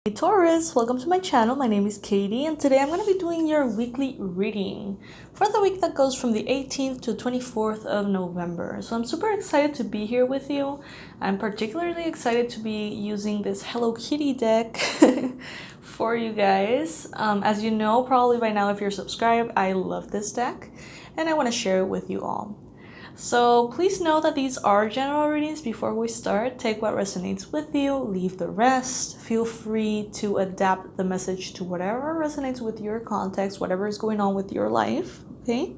Hey Taurus, welcome to my channel. My name is Katie and today I'm going to be doing your weekly reading for the week that goes from the 18th to 24th of November. So I'm super excited to be here with you. I'm particularly excited to be using this Hello Kitty deck for you guys. As you know probably by now if you're subscribed, I love this deck and I want to share it with you all. So please know that these are general readings. Before we start, take what resonates with you, leave the rest. Feel free to adapt the message to whatever resonates with your context, whatever is going on with your life, okay?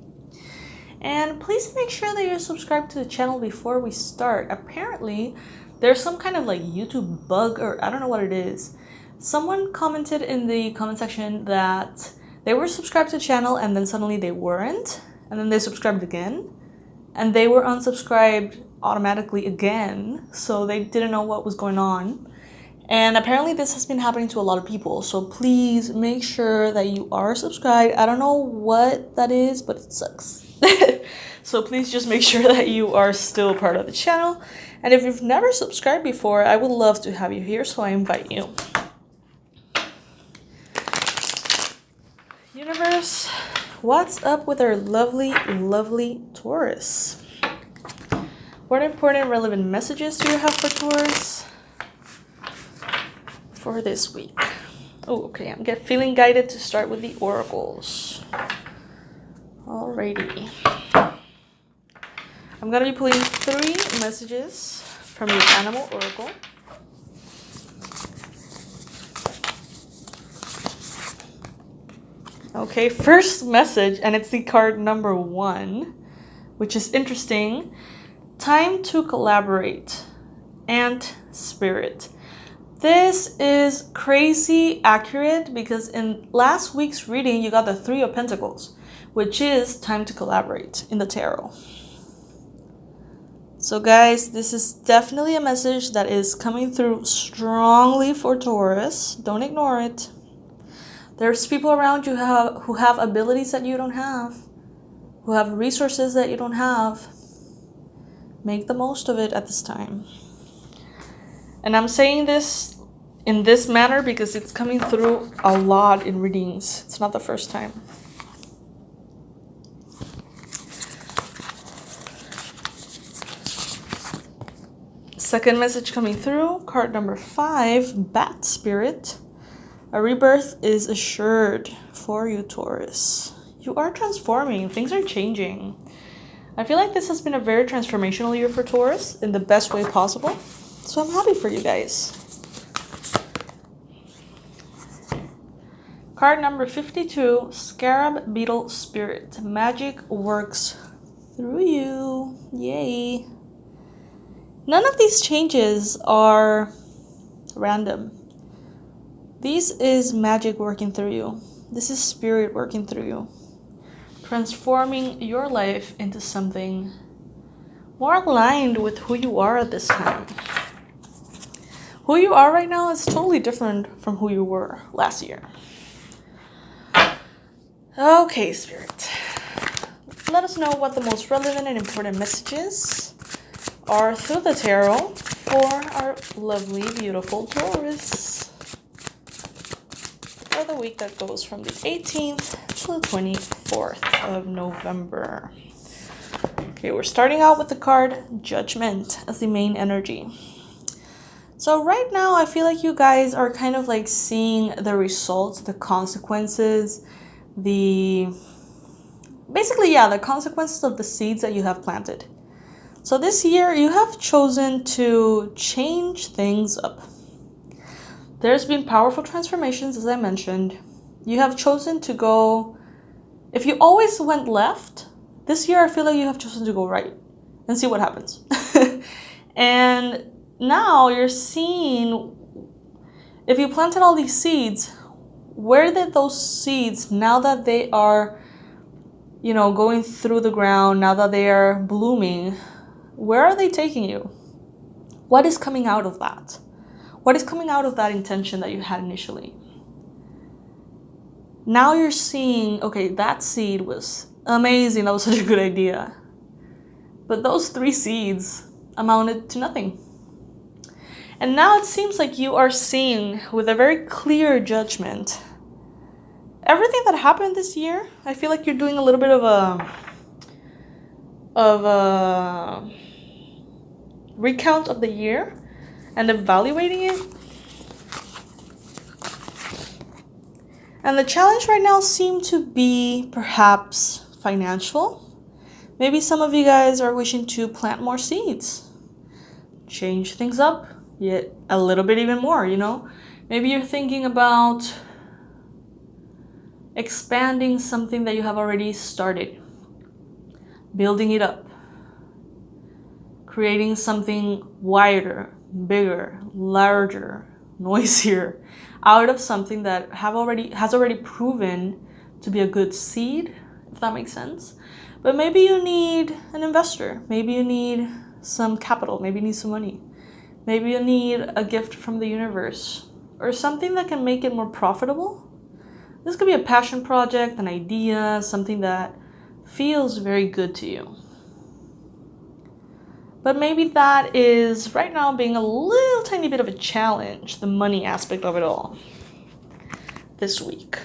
And please make sure that you're subscribed to the channel before we start. Apparently, there's some kind of like YouTube bug, or I don't know what it is. Someone commented in the comment section that they were subscribed to the channel and then suddenly they weren't, and then they subscribed again. And they were unsubscribed automatically again, so they didn't know what was going on. And apparently this has been happening to a lot of people, so please make sure that you are subscribed. I don't know what that is, but it sucks. So please just make sure that you are still part of the channel. And if you've never subscribed before, I would love to have you here, so I invite you. Universe, what's up with our lovely Taurus? What important relevant messages do you have for Taurus for this week? Oh, okay, I'm feeling guided to start with the oracles. Alrighty. I'm gonna be pulling 3 messages from the animal oracle. Okay, first message, and it's the card number 1, which is interesting. Time to collaborate. Ant spirit. This is crazy accurate because in last week's reading, you got the 3 of Pentacles, which is time to collaborate in the tarot. So guys, this is definitely a message that is coming through strongly for Taurus. Don't ignore it. There's people around you who have abilities that you don't have, who have resources that you don't have. Make the most of it at this time. And I'm saying this in this manner because it's coming through a lot in readings. It's not the first time. Second message coming through, card number 5, Bat Spirit. A rebirth is assured for you, Taurus. You are transforming. Things are changing. I feel like this has been a very transformational year for Taurus in the best way possible. So I'm happy for you guys. Card number 52, Scarab Beetle Spirit. Magic works through you. Yay. None of these changes are random. This is magic working through you. This is spirit working through you. Transforming your life into something more aligned with who you are at this time. Who you are right now is totally different from who you were last year. Okay, Spirit. Let us know what the most relevant and important messages are through the tarot for our lovely, beautiful Taurus. For the week that goes from the 18th to the 24th of November. Okay, we're starting out with the card Judgment as the main energy. So right now, I feel like you guys are kind of like seeing the results, the consequences, the consequences of the seeds that you have planted. So this year, you have chosen to change things up. There's been powerful transformations, as I mentioned. You have chosen to go, if you always went left, this year I feel like you have chosen to go right and see what happens. And now you're seeing, if you planted all these seeds, where did those seeds, now that they are, going through the ground, now that they are blooming, where are they taking you? What is coming out of that? What is coming out of that intention that you had initially? Now you're seeing, okay, that seed was amazing. That was such a good idea. But those 3 seeds amounted to nothing. And now it seems like you are seeing with a very clear judgment everything that happened this year. I feel like you're doing a little bit of a recount of the year and evaluating it. And the challenge right now seems to be perhaps financial. Maybe some of you guys are wishing to plant more seeds, change things up yet a little bit even more, you know? Maybe you're thinking about expanding something that you have already started, building it up, creating something wider, bigger, larger, noisier, out of something that has already proven to be a good seed, if that makes sense. But maybe you need an investor. Maybe you need some capital. Maybe you need some money. Maybe you need a gift from the universe or something that can make it more profitable. This could be a passion project, an idea, something that feels very good to you. But maybe that is right now being a little tiny bit of a challenge, the money aspect of it all this week.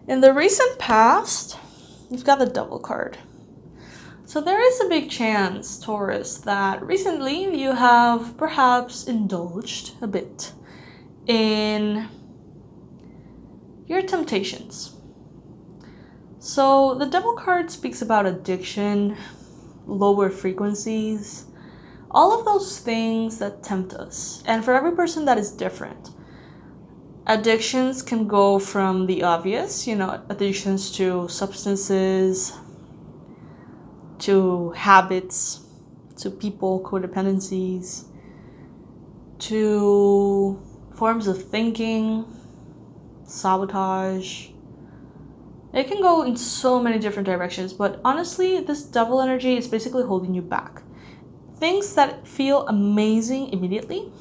In the recent past, you've got the Devil card. So there is a big chance, Taurus, that recently you have perhaps indulged a bit in your temptations. So the Devil card speaks about addiction, lower frequencies, all of those things that tempt us. And for every person that is different. Addictions can go from the obvious, you know, addictions to substances, to habits, to people, codependencies, to forms of thinking, sabotage. It can go in so many different directions, but honestly, this Devil energy is basically holding you back. Things that feel amazing immediately,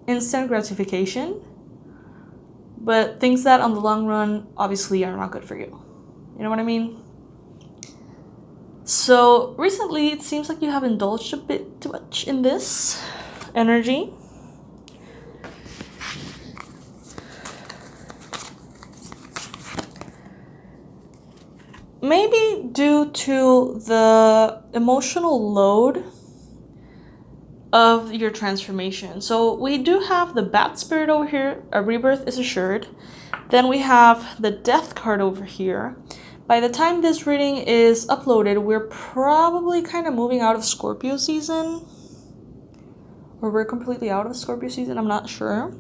instant gratification, but things that on the long run obviously are not good for you. You know what I mean? So recently it seems like you have indulged a bit too much in this energy. Maybe due to the emotional load of your transformation. So we do have the Bat Spirit over here, a rebirth is assured. Then we have the Death card over here. By the time this reading is uploaded, we're probably kind of moving out of Scorpio season. Or we're completely out of Scorpio season, I'm not sure.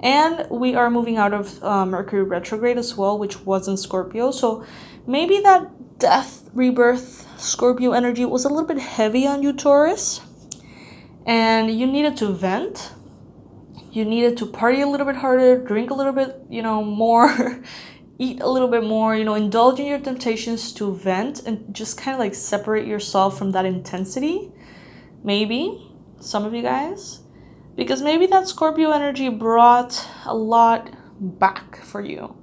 And we are moving out of Mercury retrograde as well, which was in Scorpio. So maybe that Death, rebirth, Scorpio energy was a little bit heavy on you, Taurus. And you needed to vent. You needed to party a little bit harder, drink a little bit, more, eat a little bit more, indulge in your temptations to vent and just kind of like separate yourself from that intensity. Maybe, some of you guys. Because maybe that Scorpio energy brought a lot back for you.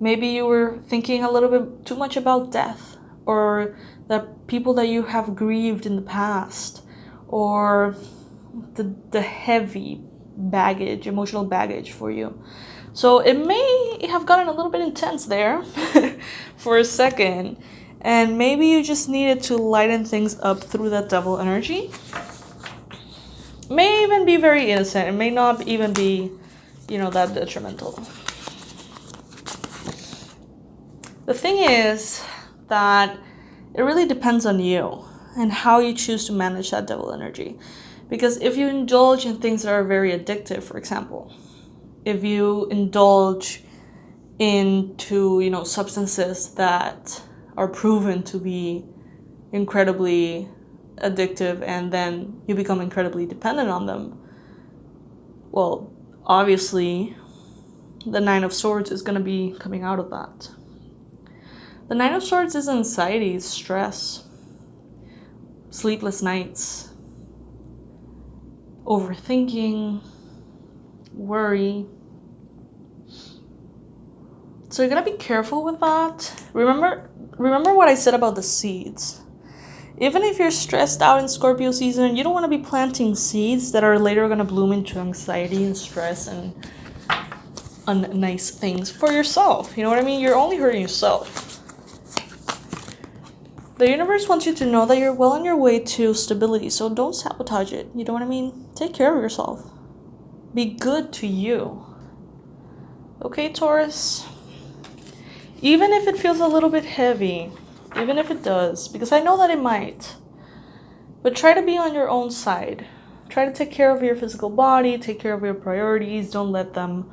Maybe you were thinking a little bit too much about death or the people that you have grieved in the past or the heavy baggage, emotional baggage for you. So it may have gotten a little bit intense there for a second. And maybe you just needed to lighten things up through that Devil energy. May even be very innocent. It may not even be, that detrimental. The thing is that it really depends on you and how you choose to manage that Devil energy. Because if you indulge in things that are very addictive, for example, if you indulge into, substances that are proven to be incredibly addictive and then you become incredibly dependent on them, well, obviously, the Nine of Swords is going to be coming out of that. The Nine of Swords is anxiety, stress, sleepless nights, overthinking, worry. So you're gonna be careful with that. Remember what I said about the seeds. Even if you're stressed out in Scorpio season, you don't want to be planting seeds that are later going to bloom into anxiety and stress and unnice things for yourself. You know what I mean? You're only hurting yourself. The universe wants you to know that you're well on your way to stability, so don't sabotage it. You know what I mean? Take care of yourself. Be good to you. Okay, Taurus? Even if it feels a little bit heavy, even if it does, because I know that it might, but try to be on your own side. Try to take care of your physical body, take care of your priorities. Don't let them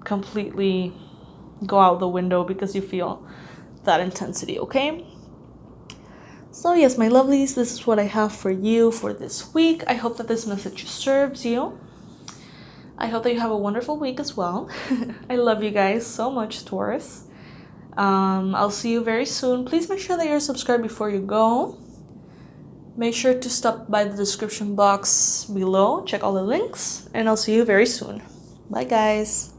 completely go out the window because you feel that intensity, okay? So yes, my lovelies, this is what I have for you for this week. I hope that this message serves you. I hope that you have a wonderful week as well. I love you guys so much, Taurus. I'll see you very soon. Please make sure that you're subscribed before you go. Make sure to stop by the description box below. Check all the links. And I'll see you very soon. Bye, guys.